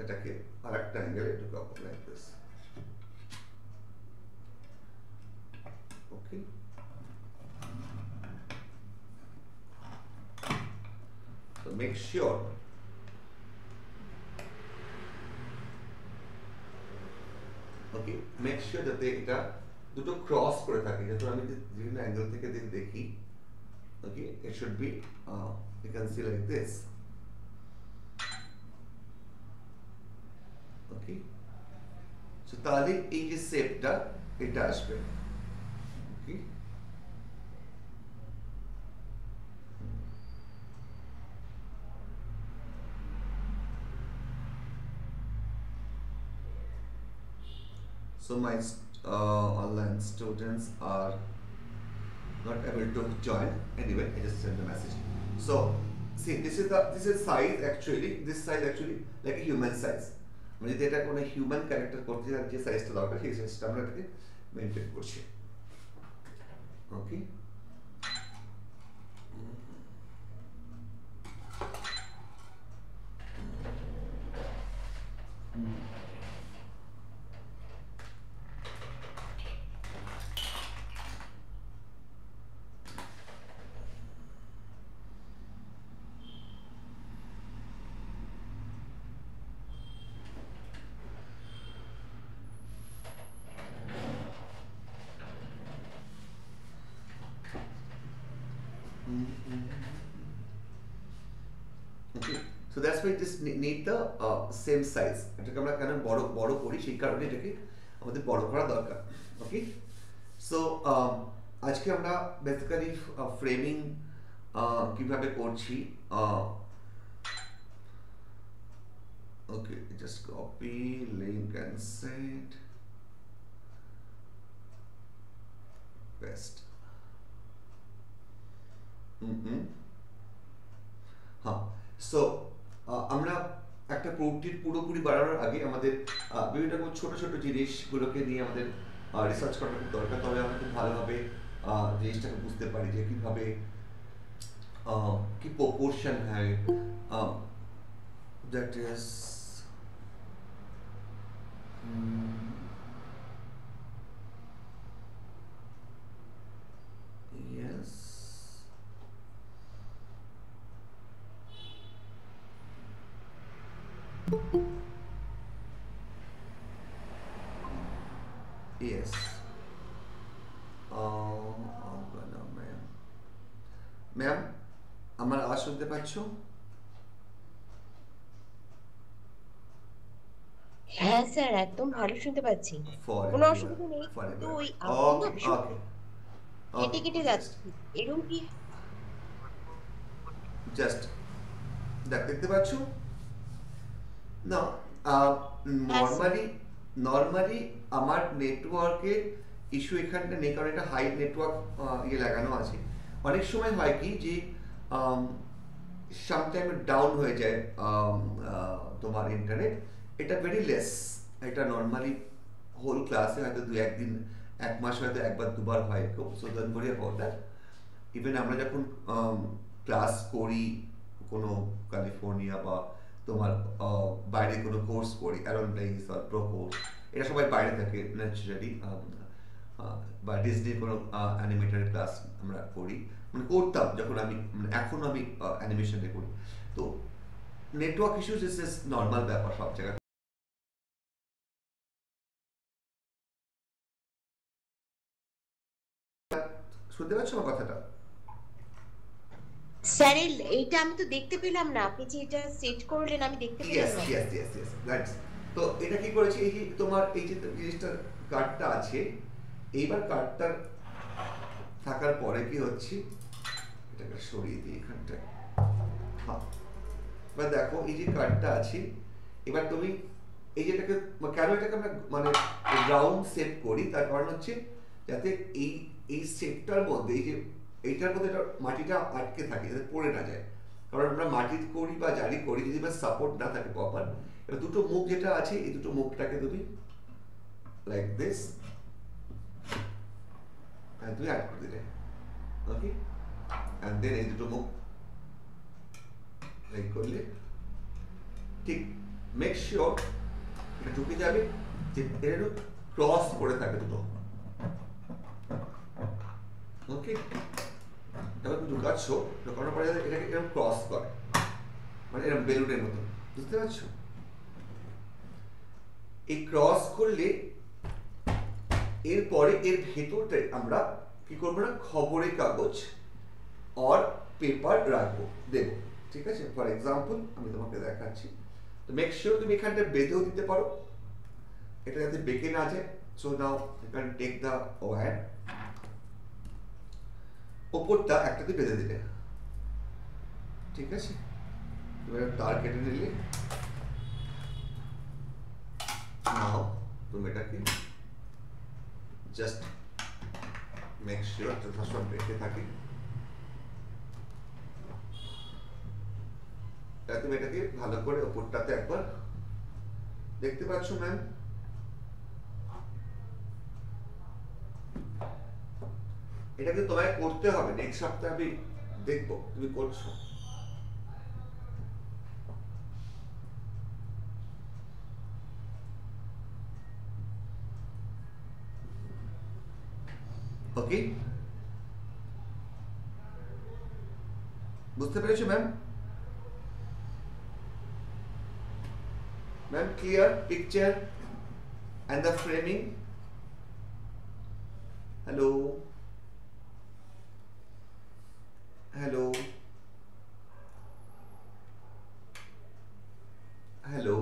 এটাকে আরেকটা অ্যাঙ্গেলে ঢুকাবো like this, okay. So make sure যাতে এটা দুটো ক্রস করে থাকে, যাতে আমি বিভিন্ন অ্যাঙ্গেল থেকে দেখি, ওকে, it should be you can see like this, okay. So তাহলে এই যে শেপটা এটা আসবে, ওকে। So my online students are not able to join. Anyway, I just send a message. So see, this is size actually. This size actually like a human size. মানে যদি এটা কোনো হিউম্যান ক্যারেক্টার করতে চান যে সাইজটা দরকার সেই সাইজটা আমরা এটাকে মেনটেন করছি, ওকে। Okay, so that's why just need the same size. এটাকে আমরা কেন বড় করি সেই কারণে এটাকে আমাদের বড় করা দরকার, ওকে। সো আজকে আমরা বেসিক্যালি ফ্রেমিং কিভাবে করছি, okay, just copy link and send, paste. হ্যাঁ, সো আমরা একটা প্রোটিন পুরোপুরি বাড়ানোর আগে আমাদের বিভিন্ন রকম ছোট ছোট জিনিসগুলোকে নিয়ে আমাদের রিসার্চ করাটা খুব দরকার, তবে আমরা খুব ভালোভাবে জিনিসটাকে বুঝতে পারি যে কিভাবে কি প্রপোর্শন হয়, that is yes. Yes. Ma'am, আমার আওয়াজ শুনতে পাচ্ছ? হ্যাঁ স্যার, একদম ভালো শুনতে পাচ্ছি, কোনো অসুবিধা নেই। তো ওই কেটে কেটে যাচ্ছে, এরকম কি? জাস্ট দেখতে পাচ্ছ না? নর্মালি আমার নেটওয়ার্কের ইস্যু এখানটা নেই, কারণ এটা হাই নেটওয়ার্ক লাগানো আছে। অনেক সময় হয় কি যে সামটাইম ডাউন হয়ে যায় তোমার ইন্টারনেট, এটা ভেরি লেস। এটা নর্মালি হোল ক্লাসে হয়তো দু একদিন, এক মাস হয়তো একবার দুবার হয়, so don't worry about that. Even আমরা যখন ক্লাস করি কোনো ক্যালিফোর্নিয়া বা তোমার বাইরে কোনো কোর্স করি, অ্যারোনপ্লেইস বা প্রো কোর্স, এটা সবাই বাইরে থাকে ন্যাচারালি, বা ডিজনির কোনো অ্যানিমেটেড ক্লাস আমরা করি, মানে করতাম যখন আমি, মানে এখন আমি অ্যানিমেশনে করি। তো নেটওয়ার্ক ইস্যুস ইস নর্মাল ব্যাপার সব জায়গায়। শুনতে পাচ্ছ আমার কথাটা? স্যার এইটা আমি তো দেখতে পেলাম না, আপনি যে এটা সেট করলেন আমি দেখতে পেলাম ইয়েস না। Yes yes yes that's. তো এটা কি করেছি, এই যে তোমার এই যে জিনিসটা কার্ডটা আছে, এইবার কার্ডটা থাকার পরে কি হচ্ছে, এটাকে সরিয়ে দিই এখানটা। হ্যাঁ, এবার দেখো এই যে কার্ডটা আছে, এবার তুমি এই যেটাকে, কেন এটাকে আমরা মানে রাউন্ড সেট করি, তার কারণ হচ্ছে যাতে এই এই সেটটার মধ্যে, এই যে এইটার মধ্যে এটা মাটিটা আটকে থাকে, যাতে পড়ে না যায়। কারণ আমরা মাটির করি বা জারি করি, যদি বা সাপোর্ট না থাকে প্রপার, এবার দুটো মুখ যেটা আছে, এই দুটো মুখটাকে তুমি লাইক দিস তুমি অ্যাড করে দিলে, ওকে, অ্যান্ড দেন এই দুটো মুখ লাইক করলে ঠিক মেক শিওর এটা ঢুকে যাবে, যে এটা ক্রস করে থাকে দুটো, ওকে। যখন তুমি ঢুকাচ্ছ, ঢোকানোর পরে এটাকে এরকম ক্রস করে, মানে এরকম বেলুনের মতো, বুঝতে পারছো? এই ক্রস করলে এরপরে এর ভেতরটাই আমরা কি করবো না, খবরের কাগজ আর পেপার রাখবো, দেবো, ঠিক আছে? ফর এক্সাম্পল আমি তোমাকে দেখাচ্ছি, তো মেক শিওর তুমি এখানটা বেঁধেও দিতে পারো, এটা যাতে বেঁকে না যায়। So now you can take the wire, ওপরটা একটাতে বেঁধে দিলে, ঠিক আছে? এবার তার কেটে নিলে, নাও তুমি এটাকে জাস্ট মেক শিওর যথাসব বেঁধে থাকে, তুমি এটাকে ভালো করে ওপরটাতে একবার দেখতে পাচ্ছ ম্যাম? এটাকে তোমায় করতে হবে, নেক্সট সপ্তাহে আমি দেখবো তুমি করছো। ওকে, বুঝতে পেরেছো ma'am? Ma'am clear picture and the framing? Hello hello hello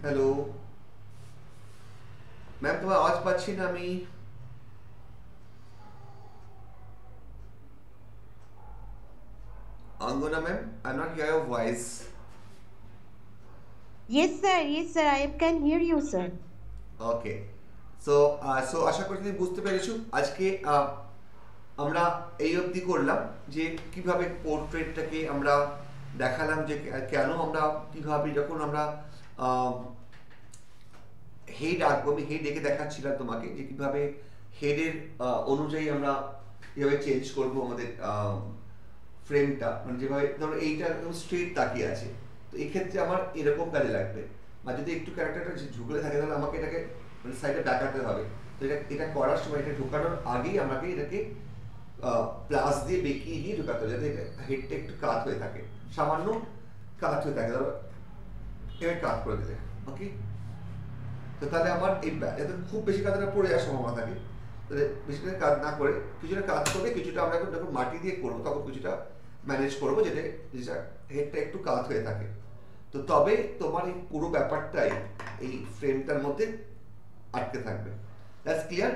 hello ma'am, তোমার আওয়াজ পাচ্ছি না আমি। Angana ma'am, I'm not hear your voice. Yes sir, I can hear you sir. Okay, so আশা করি তুমি বুঝতে পেরেছো। আজকে আমরা এই অবধি করলাম যে কিভাবে পোর্ট্রেটটাকে আমরা দেখালাম, যে কেন আমরা কিভাবে, যখন আমরা হেড আঁকবো, আমি হেড এঁকে দেখাচ্ছিলাম তোমাকে যে কিভাবে হেডের অনুযায়ী আমরা কিভাবে চেঞ্জ করব আমাদের ফ্রেমটা, মানে যেভাবে ধরো এইটা একদম স্ট্রেট তাকিয়ে আছে, তো এই ক্ষেত্রে আমার এরকম কাজে লাগবে। আর যদি একটু ক্যারেক্টারটা ঝুঁকলে থাকে, তাহলে আমাকে এটাকে মানে সাইডে দেখাতে হবে। তো এটা করার সময়, এটা ঢোকানোর আগেই আমাকে এটাকে প্লাস দিয়ে বেঁকিয়ে গিয়ে ঢোকাতে হবে, যাতে এটা হেডটা একটু কাত হয়ে থাকে, সামান্য কাত হয়ে থাকে, ধরো এবার কাত করে দিলে, ওকে। তো তাহলে আমার এই এত খুব বেশি কাজটা পড়ে যাওয়ার সম্ভাবনা থাকে, তাহলে বেশি করে কাজ না করে কিছুটা কাজ করে, কিছুটা আমরা যখন মাটি দিয়ে করবো তখন কিছুটা ম্যানেজ করবো, যেটা হেডটা একটু কাত হয়ে থাকে। তো তবে তোমার এই পুরো ব্যাপারটাই এই ফ্রেমটার মধ্যে আটকে থাকবে। That's clear?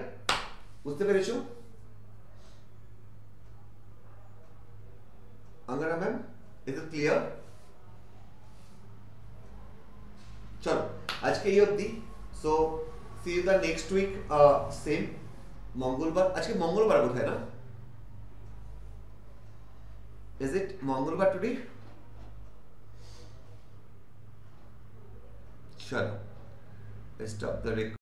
বুঝতে পেরেছো আঙ্গারা ম্যাম? Is it clear? চলো আজকে এই অবধি। So see you the next week, same মঙ্গলবার। আজকে মঙ্গলবার বোধ হয় না? Is it মঙ্গলবার today? চলো, stop the record.